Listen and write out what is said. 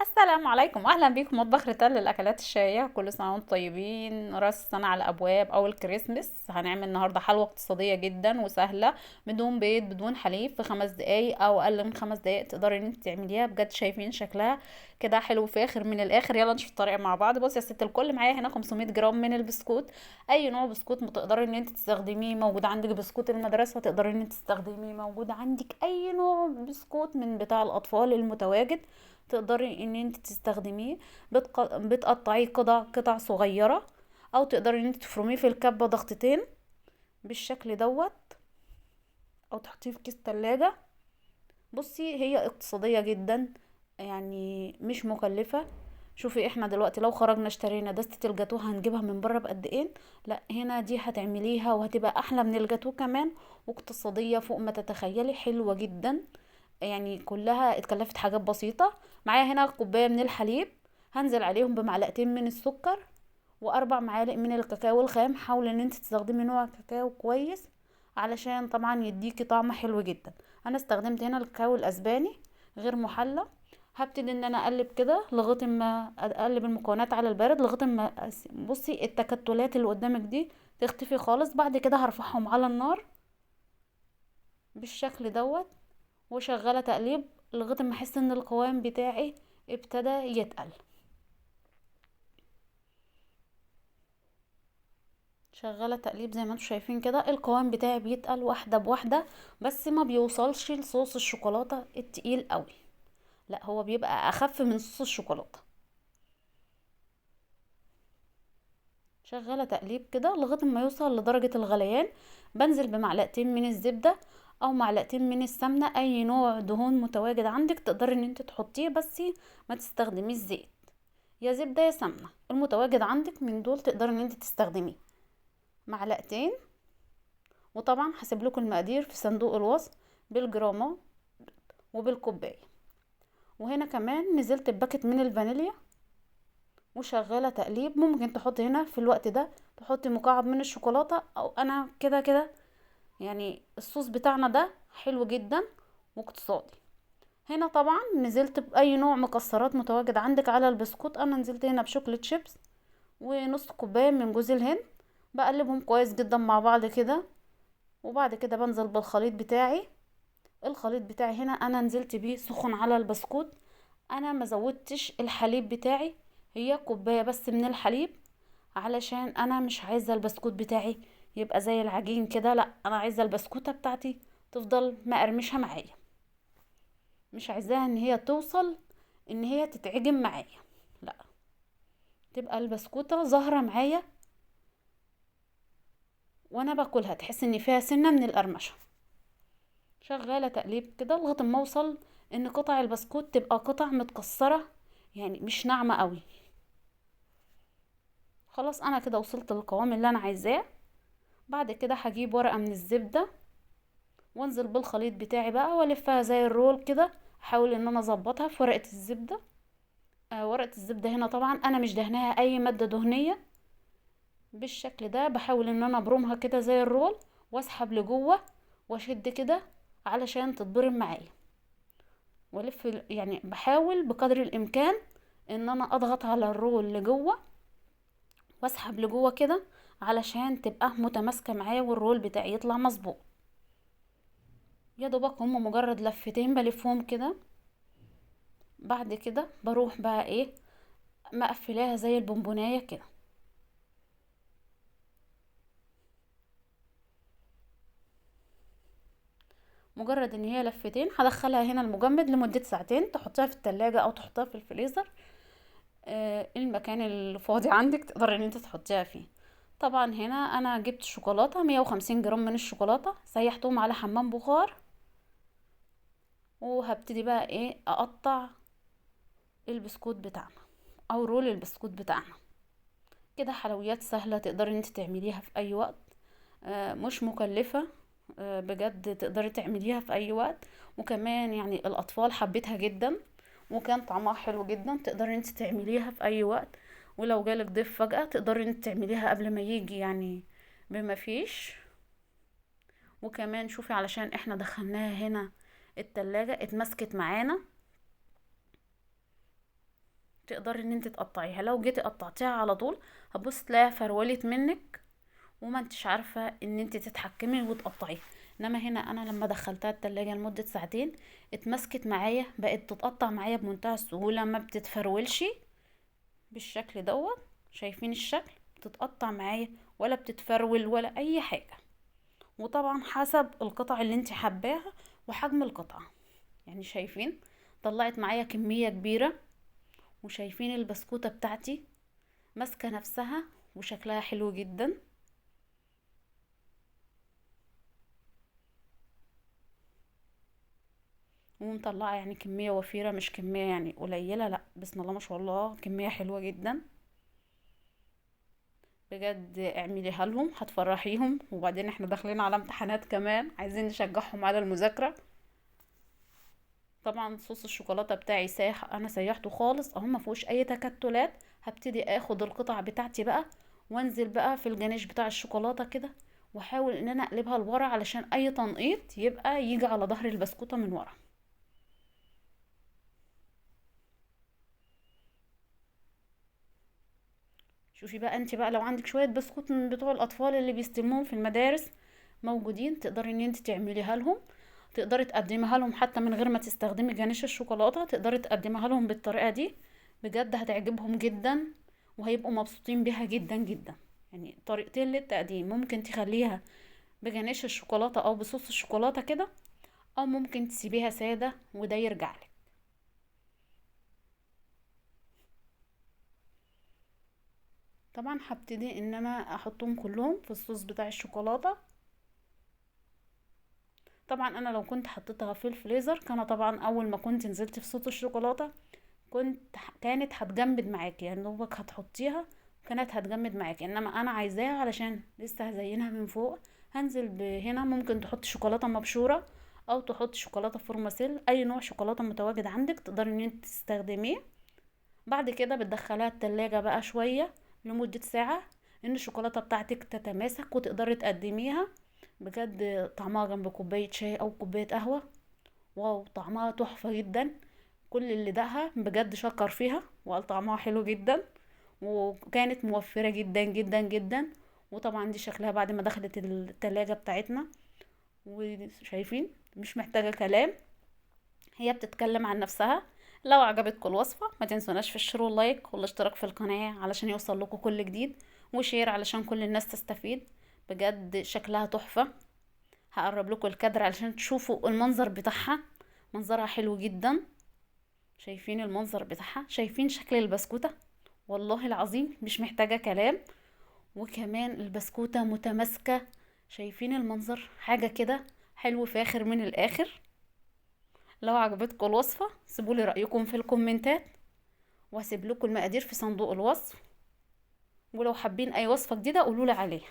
السلام عليكم، اهلا بيكم مطبخ ريتال للاكلات الشهيه. كل سنه وانتم طيبين، راس السنه على الابواب او الكريسماس. هنعمل النهارده حلوه اقتصاديه جدا وسهله، بدون بيض بدون حليب، في 5 دقايق او اقل من 5 دقايق تقدري ان انت تعمليها. بجد شايفين شكلها كده حلو فاخر من الاخر. يلا نشوف الطريقه مع بعض. بصي يا ست الكل، معايا هنا 500 جرام من البسكوت. اي نوع بسكوت تقدري ان انت تستخدميه، موجود عندك بسكوت المدرسه تقدري ان انت تستخدميه، موجود عندك اي نوع بسكوت من بتاع الاطفال المتواجد تقدري ان انت تستخدميه. بتقطعيه قطع صغيرة، او تقدري ان انت تفرميه في الكبة ضغطتين بالشكل دوت، او تحطيه في كيس تلاجة. بصي هي اقتصادية جدا، يعني مش مكلفة. شوفي احنا دلوقتي لو خرجنا اشترينا دستة الجاتو هنجيبها من بره بقد ايه؟ لا، هنا دي هتعمليها وهتبقى احلى من الجاتو كمان، واقتصادية فوق ما تتخيلي، حلوة جدا. يعني كلها اتكلفت حاجات بسيطة. معايا هنا كوباية من الحليب، هنزل عليهم بمعلقتين من السكر و4 معالق من الكاكاو الخام. حاول ان انت تستخدمي نوع كاكاو كويس علشان طبعا يديكي طعم حلو جدا. انا استخدمت هنا الكاكاو الاسباني غير محلى. هبتدي ان انا اقلب كده لغايه ما اقلب المكونات على البارد، لغايه ما بصي التكتلات اللي قدامك دي تختفي خالص. بعد كده هرفعهم على النار بالشكل دوت، وشغاله تقليب لغايه ما احس ان القوام بتاعي ابتدى يتقل. شغاله تقليب زي ما انتم شايفين كده، القوام بتاعي بيتقل واحده بواحده، بس ما بيوصلش لصوص الشوكولاته التقيل قوي، لا هو بيبقى اخف من صوص الشوكولاته. شغاله تقليب كده لغايه ما يوصل لدرجه الغليان. بنزل بمعلقتين من الزبده او معلقتين من السمنه، اي نوع دهون متواجد عندك تقدري ان انت تحطيه، بس ما تستخدميش زيت، يا زبده يا سمنه، المتواجد عندك من دول تقدري ان انت تستخدميه. معلقتين. وطبعا هسيب لكم المقادير في صندوق الوصف بالجرامات وبالكوبايه. وهنا كمان نزلت بباكت من الفانيليا وشغاله تقليب. ممكن تحطي هنا في الوقت ده تحطي مكعب من الشوكولاته، او انا كده كده يعني الصوص بتاعنا ده حلو جدا واقتصادي. هنا طبعا نزلت باي نوع مكسرات متواجد عندك على البسكوت. انا نزلت هنا بشوكليت شيبس ونص كوبايه من جوز الهند. بقلبهم كويس جدا مع بعض كده، وبعد كده بنزل بالخليط بتاعي. الخليط بتاعي هنا انا نزلت بيه سخن على البسكوت. انا ما زودتش الحليب بتاعي، هي كوبايه بس من الحليب، علشان انا مش عايزه البسكوت بتاعي يبقى زي العجين كده، لا انا عايزه البسكوته بتاعتي تفضل مقرمشه معايا، مش عايزاها ان هي توصل ان هي تتعجن معايا، لا، تبقى البسكوته ظاهره معايا وانا باكلها تحس ان فيها سنه من القرمشه. شغالة تقليب كده لغاية ما اوصل ان قطع البسكوت تبقى قطع متكسرة، يعني مش ناعمة قوي. خلاص انا كده وصلت للقوام اللي انا عايزاه. بعد كده هجيب ورقة من الزبدة وانزل بالخليط بتاعي بقى والفها زي الرول كده. احاول ان انا اظبطها في ورقة الزبدة. ورقة الزبدة هنا طبعا انا مش دهناها اي مادة دهنية. بالشكل ده بحاول ان انا ابرمها كده زي الرول، واسحب لجوه واشد كده علشان تتبرم معايا، والف يعني بحاول بقدر الامكان ان انا اضغط على الرول لجوه واسحب لجوه كده علشان تبقى متماسكه معايا والرول بتاعي يطلع مظبوط. يا دوبك هم مجرد لفتين بلفهم كده. بعد كده بروح بقى ايه، مقفلاها زي البونبونايه كده. مجرد ان هي لفتين هدخلها هنا المجمد لمدة ساعتين، تحطيها في التلاجة او تحطيها في الفريزر. المكان الفاضي عندك تقدري ان انت تحطيها فيه. طبعا هنا انا جبت شوكولاتة 150 جرام من الشوكولاتة، سيحتهم على حمام بخار. وهبتدي بقى ايه اقطع البسكوت بتاعنا او رول البسكوت بتاعنا. كده حلويات سهلة تقدري انت تعمليها في اي وقت، مش مكلفة. بجد تقدري تعمليها في اي وقت. وكمان يعني الاطفال حبتها جدا، وكان طعمها حلو جدا. تقدري انت تعمليها في اي وقت، ولو جالك ضيف فجأة تقدري انت تعمليها قبل ما يجي يعني بما فيش. وكمان شوفي علشان احنا دخلناها هنا التلاجة اتمسكت معانا. تقدري ان انت تقطعيها. لو جيتي قطعتيها على طول هتبص تلاقيها فرولت منك، وما انتش عارفة ان انت تتحكمي وتقطعيها. انما هنا انا لما دخلتها التلاجة لمدة ساعتين اتمسكت معايا، بقت تتقطع معايا بمنتهى السهولة، ما بتتفرولش بالشكل دوت. شايفين الشكل؟ بتتقطع معايا ولا بتتفرول ولا اي حاجة. وطبعا حسب القطع اللي انت حباها وحجم القطعة. يعني شايفين طلعت معايا كمية كبيرة، وشايفين البسكوتة بتاعتي ماسكة نفسها وشكلها حلو جدا، ومطلعة يعني كمية وفيرة، مش كمية يعني قليلة، لا بسم الله ما شاء الله كمية حلوة جدا. بجد اعمليها لهم هتفرحيهم. وبعدين احنا داخلين على امتحانات كمان، عايزين نشجعهم على المذاكرة. طبعا صوص الشوكولاتة بتاعي سايح، انا سيحته خالص اهو، ما فيهوش اي تكتلات. هبتدي اخد القطع بتاعتي بقى وانزل بقى في الجانش بتاع الشوكولاتة كده، واحاول ان انا اقلبها لورا علشان اي تنقيط يبقى يجي على ظهر البسكوتة من ورا. شوفي بقى انت بقى لو عندك شوية بسكوت من بتوع الاطفال اللي بيستلموهم في المدارس موجودين، تقدري ان انت تعمليها لهم. تقدري تقدميها لهم حتى من غير ما تستخدمي جانش الشوكولاتة، تقدري تقدميها لهم بالطريقة دي. بجد هتعجبهم جدا وهيبقوا مبسوطين بيها جدا جدا. يعني طريقتين للتقديم، ممكن تخليها بجانش الشوكولاتة او بصوص الشوكولاتة كده، او ممكن تسيبيها سادة وده يرجعلك. طبعا هبتدي ان انا احطهم كلهم في الصوص بتاع الشوكولاتة. طبعا انا لو كنت حطيتها في الفريزر كان طبعا اول ما كنت نزلت في صوص الشوكولاتة كانت هتجمد معاكي، يعني دوبك هتحطيها كانت هتجمد معاكي. انما انا عايزاها علشان لسه هزينها من فوق، هنزل بهنا. ممكن تحط شوكولاته مبشوره او تحط شوكولاته فورماسيل، اي نوع شوكولاته متواجد عندك تقدري ان انت تستخدميه. بعد كده بتدخلها التلاجة بقى شويه لمده ساعه ان الشوكولاته بتاعتك تتماسك وتقدري تقدميها. بجد طعمها جنب كوبايه شاي او كوبايه قهوه، واو طعمها تحفه جدا. كل اللي دقها بجد شكر فيها وقال طعمها حلو جدا، وكانت موفرة جدا جدا جدا. وطبعا دي شكلها بعد ما دخلت التلاجة بتاعتنا، وشايفين مش محتاجة كلام، هي بتتكلم عن نفسها. لو عجبتكم الوصفة ما تنسوناش في الشير واللايك والاشتراك في القناة علشان يوصل لكم كل جديد، وشير علشان كل الناس تستفيد. بجد شكلها تحفة. هقرب لكم الكادر علشان تشوفوا المنظر بتاعها، منظرها حلو جدا. شايفين المنظر بتاعها؟ شايفين شكل البسكوتة؟ والله العظيم مش محتاجة كلام. وكمان البسكوتة متماسكة. شايفين المنظر؟ حاجة كده حلو فاخر من الآخر. لو عجبتكم الوصفة سيبولي رأيكم في الكومنتات، وهسيب لكم المقادير في صندوق الوصف. ولو حابين أي وصفة جديدة قولولي عليها.